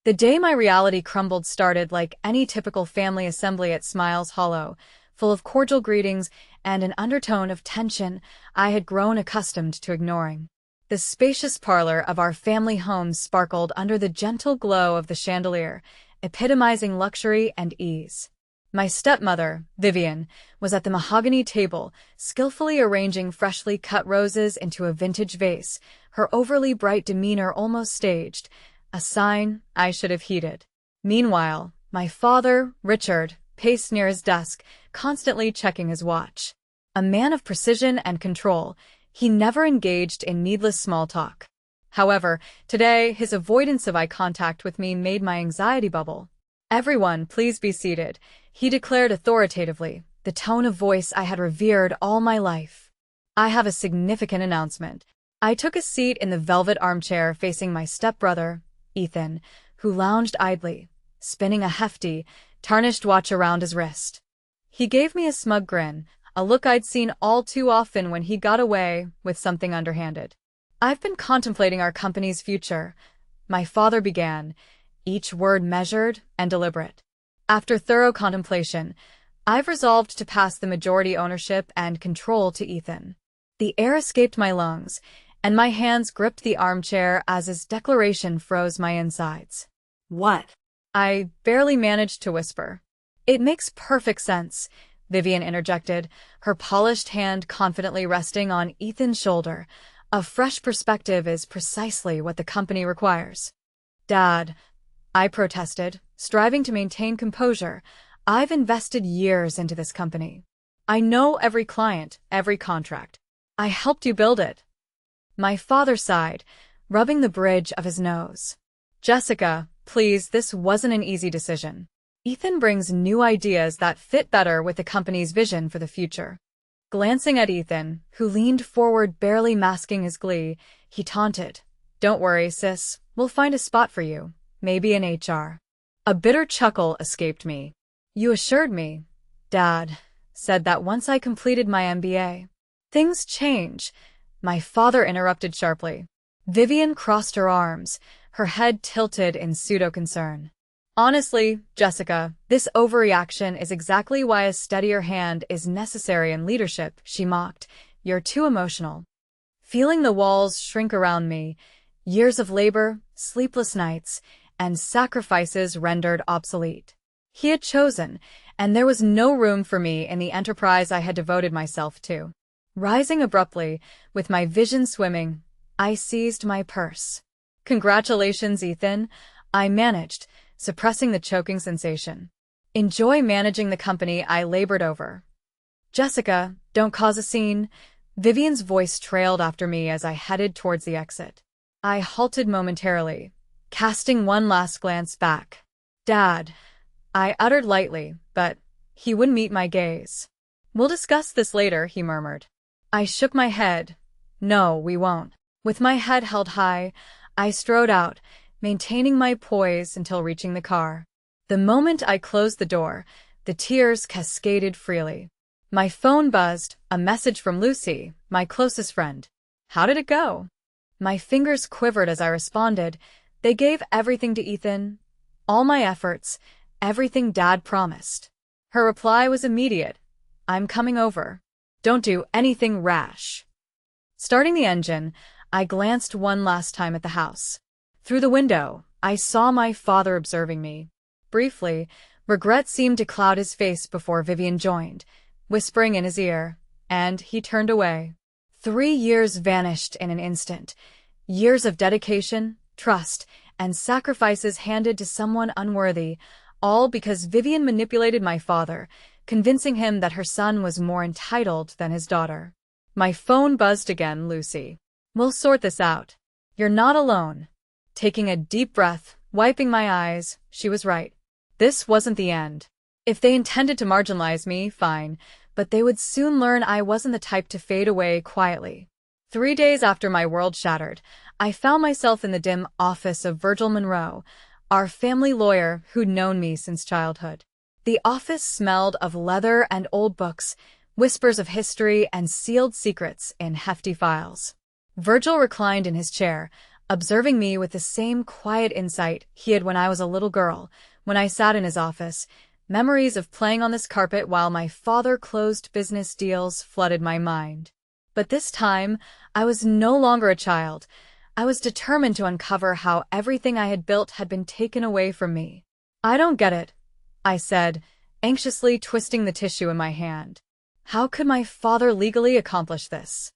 The day my reality crumbled started like any typical family assembly at Smiles Hollow, full of cordial greetings and an undertone of tension I had grown accustomed to ignoring. The spacious parlor of our family home sparkled under the gentle glow of the chandelier, epitomizing luxury and ease. My stepmother, Vivien, was at the mahogany table, skillfully arranging freshly cut roses into a vintage vase, her overly bright demeanor almost staged, a sign I should have heeded. Meanwhile, my father, Richard, paced near his desk, constantly checking his watch. A man of precision and control, he never engaged in needless small talk. However, today, his avoidance of eye contact with me made my anxiety bubble. "Everyone, please be seated," he declared authoritatively, the tone of voice I had revered all my life. "I have a significant announcement." I took a seat in the velvet armchair facing my stepbrother, Ethan, who lounged idly, spinning a hefty, tarnished watch around his wrist. He gave me a smug grin, a look I'd seen all too often when he got away with something underhanded. "I've been contemplating our company's future," my father began, each word measured and deliberate. "After thorough contemplation, I've resolved to pass the majority ownership and control to Ethan." The air escaped my lungs, and my hands gripped the armchair as his declaration froze my insides. "What?" I barely managed to whisper. "It makes perfect sense," Vivien interjected, her polished hand confidently resting on Ethan's shoulder. "A fresh perspective is precisely what the company requires." "Dad," I protested, striving to maintain composure, "I've invested years into this company. I know every client, every contract. I helped you build it." My father sighed, rubbing the bridge of his nose. "Jessica, please, this wasn't an easy decision. Ethan brings new ideas that fit better with the company's vision for the future." Glancing at Ethan, who leaned forward barely masking his glee, he taunted, "Don't worry, sis, we'll find a spot for you, maybe in HR. A bitter chuckle escaped me. "You assured me, Dad," said, "that once I completed my MBA. "Things change," my father interrupted sharply. Vivien crossed her arms, her head tilted in pseudo-concern. "Honestly, Jessica, this overreaction is exactly why a steadier hand is necessary in leadership," she mocked. "You're too emotional." Feeling the walls shrink around me, years of labor, sleepless nights, and sacrifices rendered obsolete. He had chosen, and there was no room for me in the enterprise I had devoted myself to. Rising abruptly, with my vision swimming, I seized my purse. "Congratulations, Ethan," I managed, suppressing the choking sensation. "Enjoy managing the company I labored over." "Jessica, don't cause a scene." Vivien's voice trailed after me as I headed towards the exit. I halted momentarily, casting one last glance back. "Dad," I uttered lightly, but he wouldn't meet my gaze. "We'll discuss this later," he murmured. I shook my head. "No, we won't." With my head held high, I strode out, maintaining my poise until reaching the car. The moment I closed the door, the tears cascaded freely. My phone buzzed, a message from Lucy, my closest friend. "How did it go?" My fingers quivered as I responded. "They gave everything to Ethan. All my efforts, everything Dad promised." Her reply was immediate. "I'm coming over. Don't do anything rash." Starting the engine, I glanced one last time at the house. Through the window, I saw my father observing me. Briefly, regret seemed to cloud his face before Vivien joined, whispering in his ear, and he turned away. 3 years vanished in an instant. Years of dedication, trust, and sacrifices handed to someone unworthy, all because Vivien manipulated my father, convincing him that her son was more entitled than his daughter. My phone buzzed again. "Lucy, we'll sort this out. You're not alone." Taking a deep breath, wiping my eyes, she was right. This wasn't the end. If they intended to marginalize me, fine, but they would soon learn I wasn't the type to fade away quietly. 3 days after my world shattered, I found myself in the dim office of Virgil Monroe, our family lawyer who'd known me since childhood. The office smelled of leather and old books, whispers of history and sealed secrets in hefty files. Virgil reclined in his chair, observing me with the same quiet insight he had when I was a little girl, when I sat in his office. Memories of playing on this carpet while my father closed business deals flooded my mind. But this time, I was no longer a child. I was determined to uncover how everything I had built had been taken away from me. "I don't get it," I said, anxiously twisting the tissue in my hand. How could my father legally accomplish this?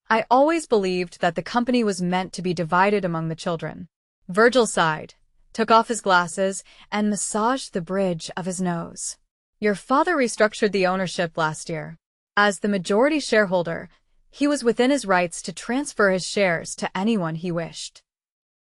I always believed that the company was meant to be divided among the children. Virgil sighed, took off his glasses, and massaged the bridge of his nose. "Your father restructured the ownership last year. As the majority shareholder, he was within his rights to transfer his shares to anyone he wished."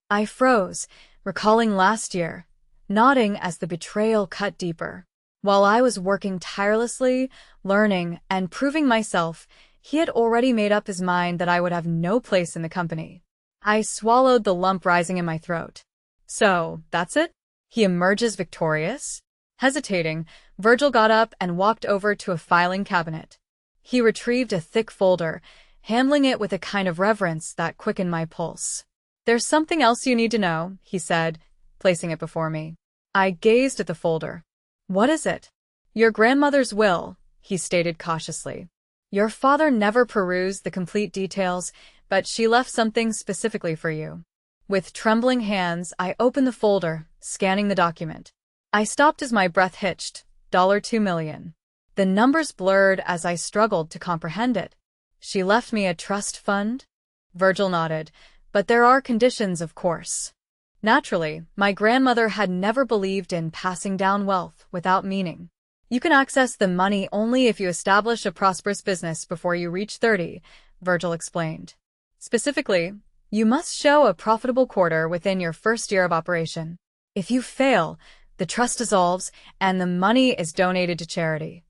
I froze, recalling last year, nodding as the betrayal cut deeper. While I was working tirelessly, learning, and proving myself, he had already made up his mind that I would have no place in the company. I swallowed the lump rising in my throat. "So, that's it? He emerges victorious?" Hesitating, Virgil got up and walked over to a filing cabinet. He retrieved a thick folder, handling it with a kind of reverence that quickened my pulse. "There's something else you need to know," he said, placing it before me. I gazed at the folder. "What is it?" "Your grandmother's will," he stated cautiously. "Your father never perused the complete details, but she left something specifically for you." With trembling hands, I opened the folder, scanning the document. I stopped as my breath hitched. $2 million. The numbers blurred as I struggled to comprehend it. "She left me a trust fund?" Virgil nodded. "But there are conditions, of course." Naturally, my grandmother had never believed in passing down wealth without meaning. "You can access the money only if you establish a prosperous business before you reach 30, Virgil explained. "Specifically, you must show a profitable quarter within your first year of operation. If you fail, the trust dissolves and the money is donated to charity."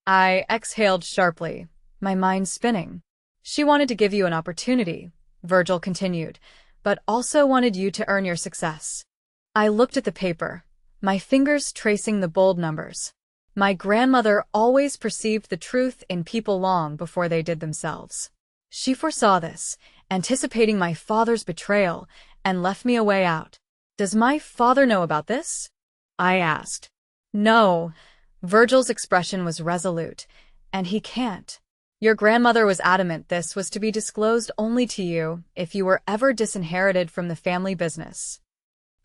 I exhaled sharply, my mind spinning. "She wanted to give you an opportunity," Virgil continued, "but also wanted you to earn your success." I looked at the paper, my fingers tracing the bold numbers. My grandmother always perceived the truth in people long before they did themselves. She foresaw this, anticipating my father's betrayal, and left me a way out. "Does my father know about this?" I asked. "No." Virgil's expression was resolute. "And he can't. Your grandmother was adamant this was to be disclosed only to you if you were ever disinherited from the family business."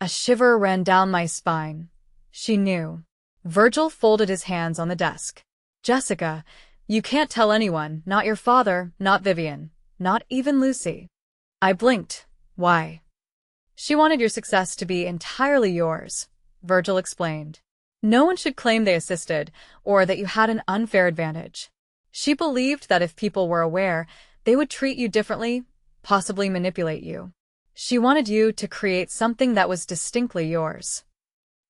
A shiver ran down my spine. She knew. Virgil folded his hands on the desk. "Jessica, you can't tell anyone, not your father, not Vivien, not even Lucy." I blinked. "Why?" "She wanted your success to be entirely yours," Virgil explained. "No one should claim they assisted, or that you had an unfair advantage. She believed that if people were aware, they would treat you differently, possibly manipulate you. She wanted you to create something that was distinctly yours."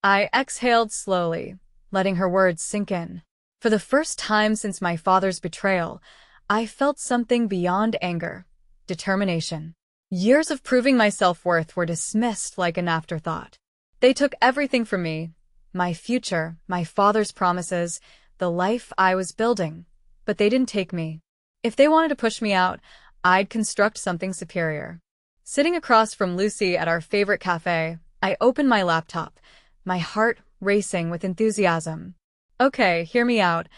I exhaled slowly, letting her words sink in. For the first time since my father's betrayal, I felt something beyond anger, determination. Years of proving my self-worth were dismissed like an afterthought. They took everything from me, my future, my father's promises, the life I was building. But they didn't take me. If they wanted to push me out, I'd construct something superior. Sitting across from Lucy at our favorite cafe, I opened my laptop, my heart racing with enthusiasm. "Okay, hear me out."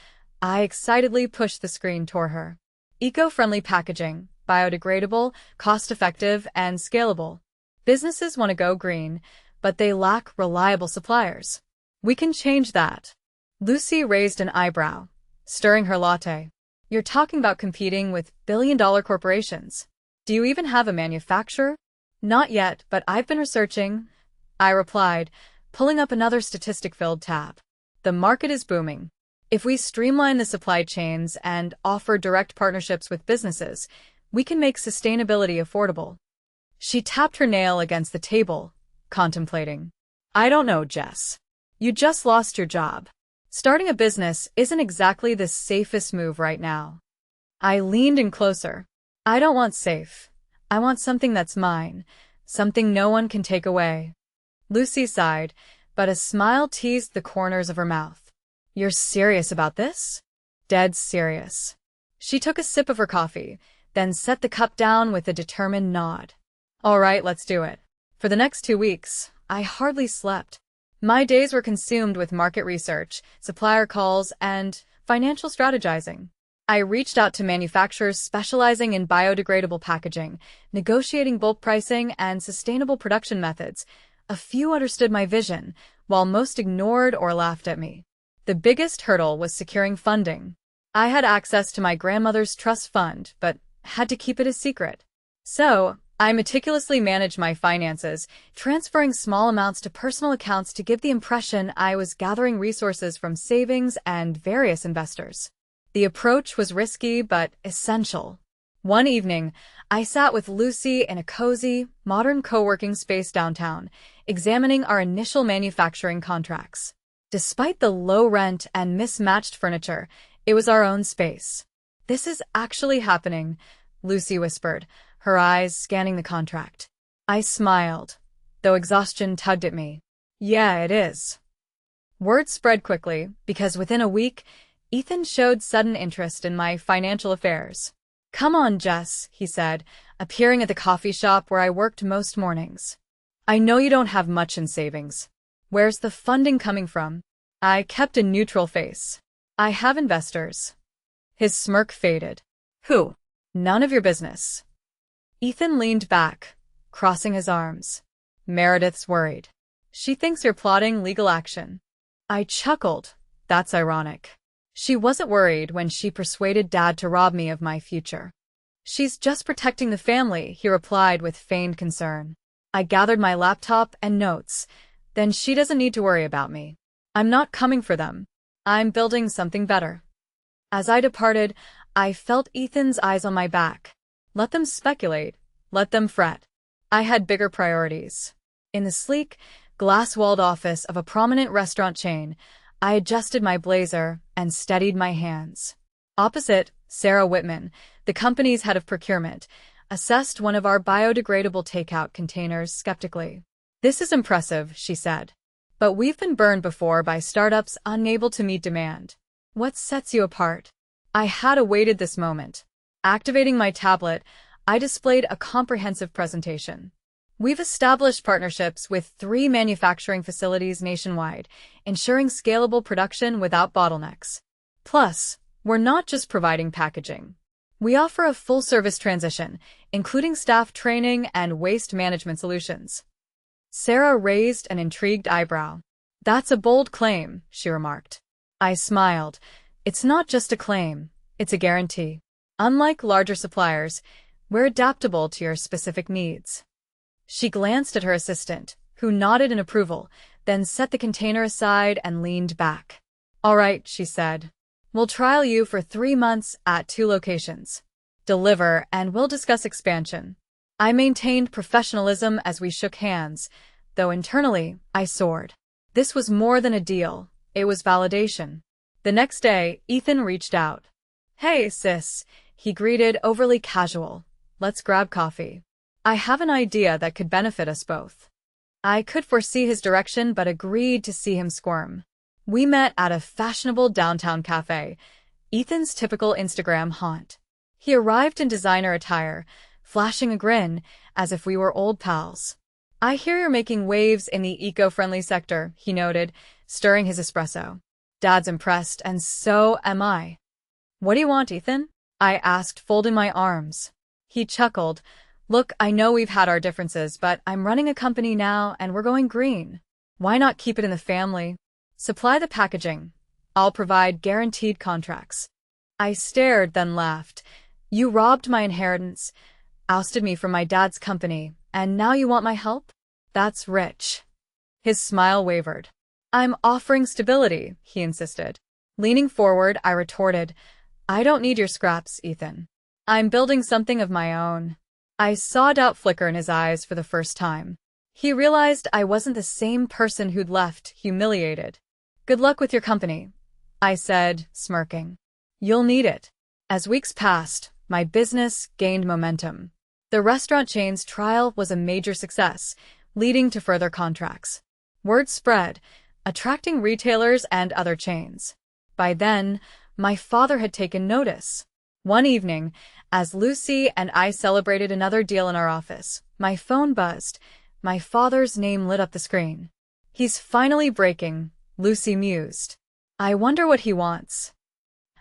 I excitedly pushed the screen toward her. "Eco-friendly packaging, biodegradable, cost-effective, and scalable. Businesses want to go green, but they lack reliable suppliers. We can change that." Lucy raised an eyebrow, stirring her latte. "You're talking about competing with billion-dollar corporations. Do you even have a manufacturer?" "Not yet, but I've been researching," I replied, pulling up another statistic-filled tab. "The market is booming. If we streamline the supply chains and offer direct partnerships with businesses, we can make sustainability affordable." She tapped her nail against the table, contemplating. "I don't know, Jess. You just lost your job. Starting a business isn't exactly the safest move right now." I leaned in closer. "I don't want safe. I want something that's mine, something no one can take away." Lucy sighed, but a smile teased the corners of her mouth. "You're serious about this?" "Dead serious." She took a sip of her coffee, then set the cup down with a determined nod. All right, let's do it. For the next 2 weeks, I hardly slept. My days were consumed with market research, supplier calls, and financial strategizing. I reached out to manufacturers specializing in biodegradable packaging, negotiating bulk pricing, and sustainable production methods. A few understood my vision, while most ignored or laughed at me. The biggest hurdle was securing funding. I had access to my grandmother's trust fund, but had to keep it a secret. So, I meticulously managed my finances, transferring small amounts to personal accounts to give the impression I was gathering resources from savings and various investors. The approach was risky but essential. One evening, I sat with Lucy in a cozy, modern co-working space downtown, examining our initial manufacturing contracts. Despite the low rent and mismatched furniture, it was our own space. "This is actually happening," Lucy whispered, her eyes scanning the contract. I smiled, though exhaustion tugged at me. "Yeah, it is." Word spread quickly, because within a week, Ethan showed sudden interest in my financial affairs. "Come on, Jess," he said, appearing at the coffee shop where I worked most mornings. "I know you don't have much in savings. Where's the funding coming from?" I kept a neutral face. "I have investors." His smirk faded. "Who?" "None of your business." Ethan leaned back, crossing his arms. "Meredith's worried. She thinks you're plotting legal action." I chuckled. That's ironic. She wasn't worried when she persuaded Dad to rob me of my future. "She's just protecting the family," he replied with feigned concern. I gathered my laptop and notes. "Then she doesn't need to worry about me. I'm not coming for them. I'm building something better." As I departed, I felt Ethan's eyes on my back. Let them speculate. Let them fret. I had bigger priorities. In the sleek, glass-walled office of a prominent restaurant chain, I adjusted my blazer and steadied my hands. Opposite, Sarah Whitman, the company's head of procurement, assessed one of our biodegradable takeout containers skeptically. "This is impressive," she said. "But we've been burned before by startups unable to meet demand. What sets you apart?" I had awaited this moment. Activating my tablet, I displayed a comprehensive presentation. "We've established partnerships with 3 manufacturing facilities nationwide, ensuring scalable production without bottlenecks. Plus, we're not just providing packaging. We offer a full-service transition, including staff training and waste management solutions." Sarah raised an intrigued eyebrow. "That's a bold claim," she remarked. I smiled. "It's not just a claim, it's a guarantee. Unlike larger suppliers, we're adaptable to your specific needs." She glanced at her assistant, who nodded in approval, then set the container aside and leaned back. "All right," she said. "We'll trial you for 3 months at 2 locations. Deliver, and we'll discuss expansion." I maintained professionalism as we shook hands, though internally, I soared. This was more than a deal. It was validation. The next day, Ethan reached out. "Hey, sis," he greeted, overly casual. "Let's grab coffee. I have an idea that could benefit us both." I could foresee his direction but agreed to see him squirm. We met at a fashionable downtown cafe, Ethan's typical Instagram haunt. He arrived in designer attire, flashing a grin, as if we were old pals. "I hear you're making waves in the eco-friendly sector," he noted, stirring his espresso. "Dad's impressed, and so am I." "What do you want, Ethan?" I asked, folding my arms. He chuckled. "Look, I know we've had our differences, but I'm running a company now and we're going green. Why not keep it in the family? Supply the packaging. I'll provide guaranteed contracts." I stared, then laughed. "You robbed my inheritance, ousted me from my dad's company, and now you want my help? That's rich." His smile wavered. "I'm offering stability," he insisted. Leaning forward, I retorted, "I don't need your scraps, Ethan. I'm building something of my own." I saw doubt flicker in his eyes for the first time. He realized I wasn't the same person who'd left, humiliated. "Good luck with your company," I said, smirking. "You'll need it." As weeks passed, my business gained momentum. The restaurant chain's trial was a major success, leading to further contracts. Word spread, attracting retailers and other chains. By then, my father had taken notice. One evening, as Lucy and I celebrated another deal in our office, my phone buzzed. My father's name lit up the screen. "He's finally breaking," Lucy mused. "I wonder what he wants."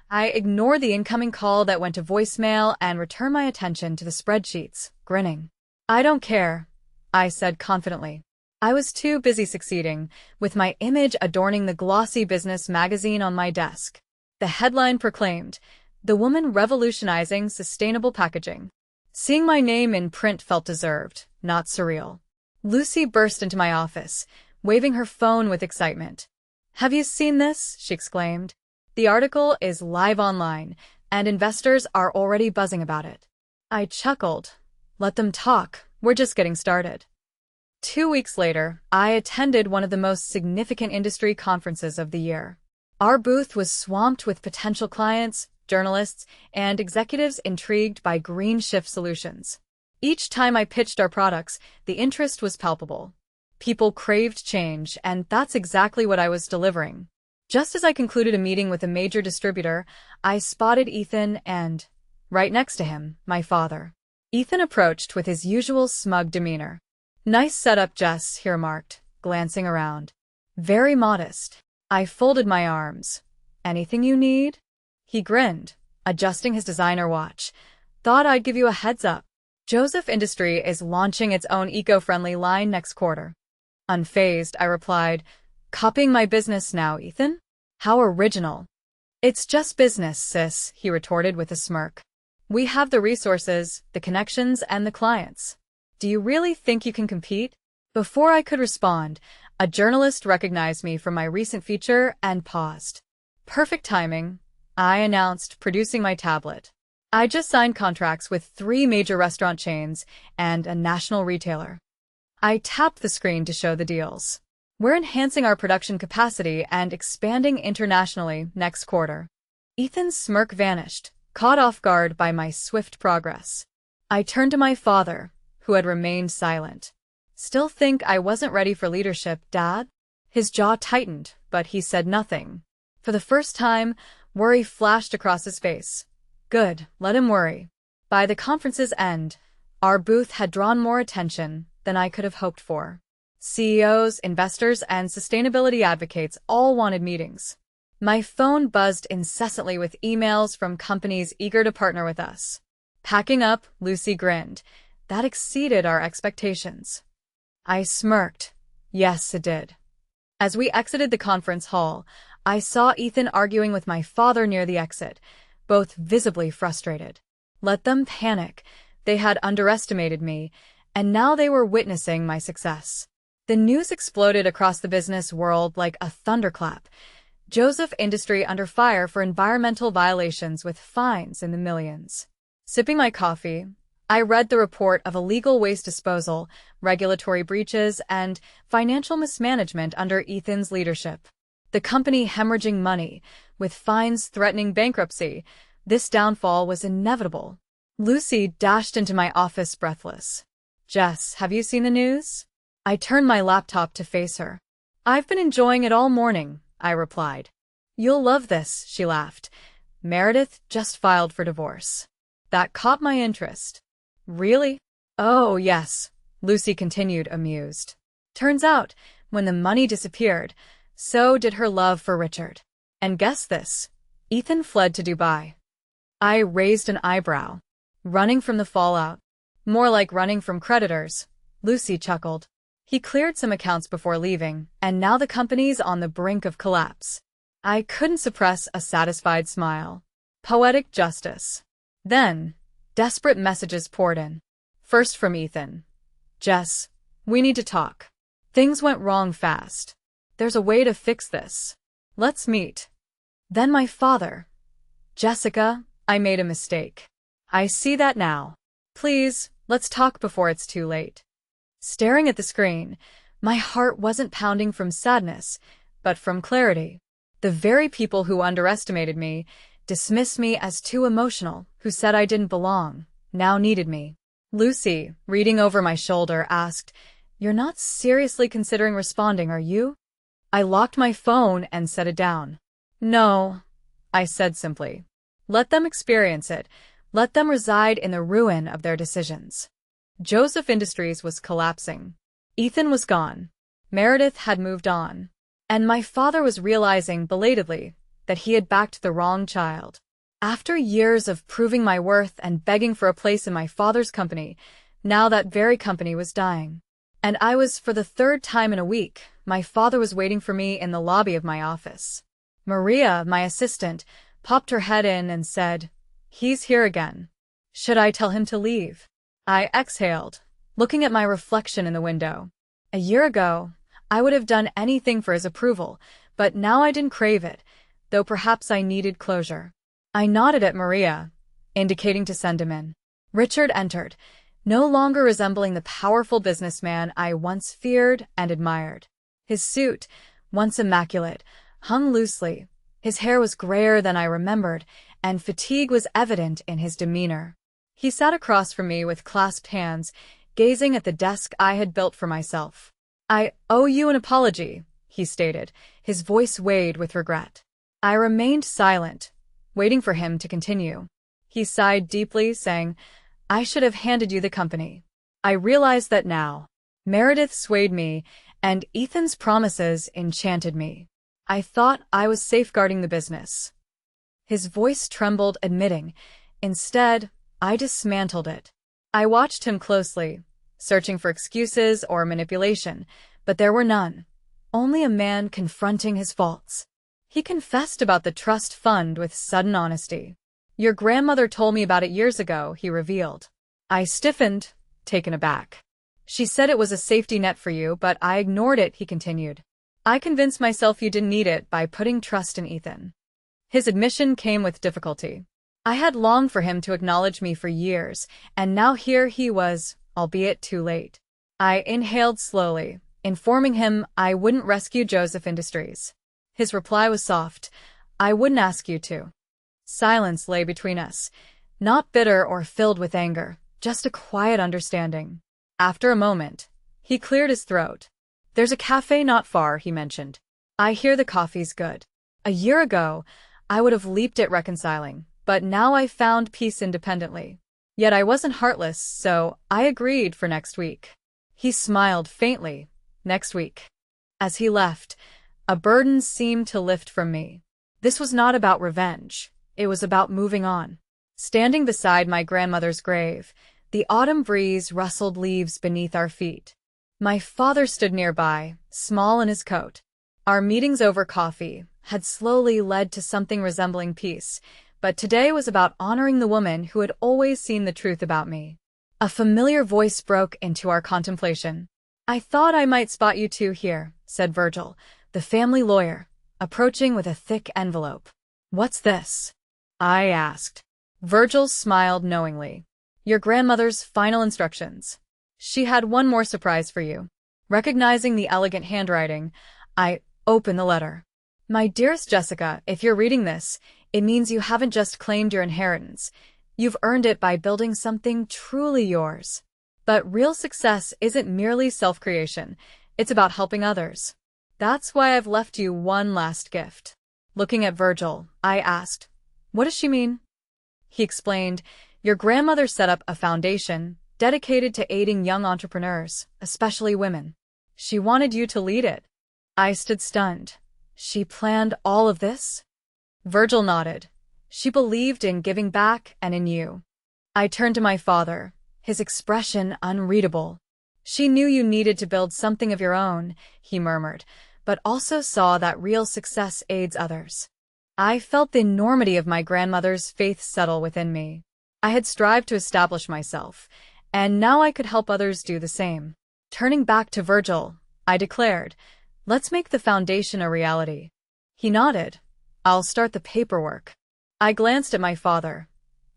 I ignored the incoming call that went to voicemail and returned my attention to the spreadsheets, grinning. "I don't care," I said confidently. I was too busy succeeding, with my image adorning the glossy business magazine on my desk. The headline proclaimed, "The woman revolutionizing sustainable packaging." Seeing my name in print felt deserved, not surreal. Lucy burst into my office, waving her phone with excitement. "Have you seen this?" she exclaimed. "The article is live online, and investors are already buzzing about it." I chuckled. Let them talk. We're just getting started. 2 weeks later, I attended one of the most significant industry conferences of the year. Our booth was swamped with potential clients, journalists, and executives intrigued by green shift solutions. Each time I pitched our products, the interest was palpable. People craved change, and that's exactly what I was delivering. Just as I concluded a meeting with a major distributor, I spotted Ethan and, right next to him, my father. Ethan approached with his usual smug demeanor. "Nice setup, Jess," he remarked, glancing around. "Very modest." I folded my arms. "Anything you need?" He grinned, adjusting his designer watch. "Thought I'd give you a heads up. Joseph Industry is launching its own eco-friendly line next quarter." Unfazed, I replied, "Copying my business now, Ethan? How original." "It's just business, sis," he retorted with a smirk. "We have the resources, the connections, and the clients. Do you really think you can compete?" Before I could respond, a journalist recognized me from my recent feature and paused. "Perfect timing," I announced, producing my tablet. "I just signed contracts with 3 major restaurant chains and a national retailer." I tapped the screen to show the deals. "We're enhancing our production capacity and expanding internationally next quarter." Ethan's smirk vanished, caught off guard by my swift progress. I turned to my father, who had remained silent. "Still think I wasn't ready for leadership, Dad?" His jaw tightened, but he said nothing. For the first time, worry flashed across his face. Good, let him worry. By the conference's end, our booth had drawn more attention than I could have hoped for. CEOs, investors, and sustainability advocates all wanted meetings. My phone buzzed incessantly with emails from companies eager to partner with us. Packing up, Lucy grinned. That exceeded our expectations. I smirked. Yes, it did. As we exited the conference hall, I saw Ethan arguing with my father near the exit, both visibly frustrated. Let them panic. They had underestimated me, and now they were witnessing my success. The news exploded across the business world like a thunderclap. Joseph Industry under fire for environmental violations with fines in the millions. Sipping my coffee, I read the report of illegal waste disposal, regulatory breaches, and financial mismanagement under Ethan's leadership. The company hemorrhaging money, with fines threatening bankruptcy. This downfall was inevitable. Lucy dashed into my office breathless. "Jess, have you seen the news?" I turned my laptop to face her. "I've been enjoying it all morning," I replied. "You'll love this," she laughed. "Meredith just filed for divorce." That caught my interest. "Really?" "Oh, yes," Lucy continued, amused. "Turns out, when the money disappeared, so did her love for Richard. And guess this, Ethan fled to Dubai." I raised an eyebrow. "Running from the fallout?" "More like running from creditors," Lucy chuckled. "He cleared some accounts before leaving, and now the company's on the brink of collapse." I couldn't suppress a satisfied smile. Poetic justice. Then, desperate messages poured in. First from Ethan. "Jess, we need to talk. Things went wrong fast. There's a way to fix this. Let's meet." Then my father. "Jessica, I made a mistake. I see that now. Please, let's talk before it's too late." Staring at the screen, my heart wasn't pounding from sadness, but from clarity. The very people who underestimated me, dismissed me as too emotional, who said I didn't belong, now needed me. Lucy, reading over my shoulder, asked, "You're not seriously considering responding, are you?" I locked my phone and set it down. "No," I said simply. Let them experience it. Let them reside in the ruin of their decisions. Joseph Industries was collapsing. Ethan was gone. Meredith had moved on. And my father was realizing belatedly that he had backed the wrong child. After years of proving my worth and begging for a place in my father's company, now that very company was dying. And I was, for the third time in a week, my father was waiting for me in the lobby of my office. Maria, my assistant, popped her head in and said, "He's here again. Should I tell him to leave?" I exhaled, looking at my reflection in the window. A year ago, I would have done anything for his approval, but now I didn't crave it, though perhaps I needed closure. I nodded at Maria, indicating to send him in. Richard entered, no longer resembling the powerful businessman I once feared and admired. His suit, once immaculate, hung loosely. His hair was grayer than I remembered, and fatigue was evident in his demeanor. He sat across from me with clasped hands, gazing at the desk I had built for myself. "I owe you an apology," he stated, his voice weighed with regret. I remained silent, waiting for him to continue. He sighed deeply, saying, "I should have handed you the company. I realize that now." Meredith swayed me, and Ethan's promises enchanted me. I thought I was safeguarding the business. His voice trembled, admitting, "Instead, I dismantled it." I watched him closely, searching for excuses or manipulation, but there were none. Only a man confronting his faults. He confessed about the trust fund with sudden honesty. "Your grandmother told me about it years ago," he revealed. I stiffened, taken aback. "She said it was a safety net for you, but I ignored it," he continued. "I convinced myself you didn't need it by putting trust in Ethan." His admission came with difficulty. I had longed for him to acknowledge me for years, and now here he was, albeit too late. I inhaled slowly, informing him I wouldn't rescue Joseph Industries. His reply was soft, "I wouldn't ask you to." Silence lay between us, not bitter or filled with anger, just a quiet understanding. After a moment, he cleared his throat. "There's a cafe not far," he mentioned. "I hear the coffee's good." A year ago, I would have leaped at reconciling, but now I found peace independently. Yet I wasn't heartless, so I agreed for next week. He smiled faintly. Next week. As he left, a burden seemed to lift from me. This was not about revenge. It was about moving on. Standing beside my grandmother's grave, the autumn breeze rustled leaves beneath our feet. My father stood nearby, small in his coat. Our meetings over coffee had slowly led to something resembling peace, but today was about honoring the woman who had always seen the truth about me. A familiar voice broke into our contemplation. "I thought I might spot you two here," said Virgil, the family lawyer, approaching with a thick envelope. "What's this?" I asked. Virgil smiled knowingly. "Your grandmother's final instructions. She had one more surprise for you." Recognizing the elegant handwriting, I opened the letter. "My dearest Jessica, if you're reading this, it means you haven't just claimed your inheritance. You've earned it by building something truly yours. But real success isn't merely self-creation. It's about helping others. That's why I've left you one last gift." Looking at Virgil, I asked, "What does she mean?" He explained, "Your grandmother set up a foundation dedicated to aiding young entrepreneurs, especially women. She wanted you to lead it." I stood stunned. She planned all of this? Virgil nodded. "She believed in giving back and in you." I turned to my father, his expression unreadable. "She knew you needed to build something of your own," he murmured, "but also saw that real success aids others." I felt the enormity of my grandmother's faith settle within me. I had strived to establish myself, and now I could help others do the same. Turning back to Virgil, I declared, "Let's make the foundation a reality." He nodded. "I'll start the paperwork." I glanced at my father.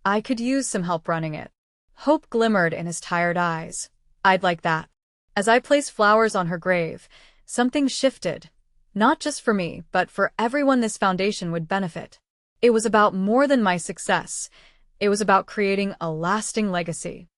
I could use some help running it. Hope glimmered in his tired eyes. "I'd like that." As I placed flowers on her grave, something shifted. Not just for me, but for everyone this foundation would benefit. It was about more than my success. It was about creating a lasting legacy.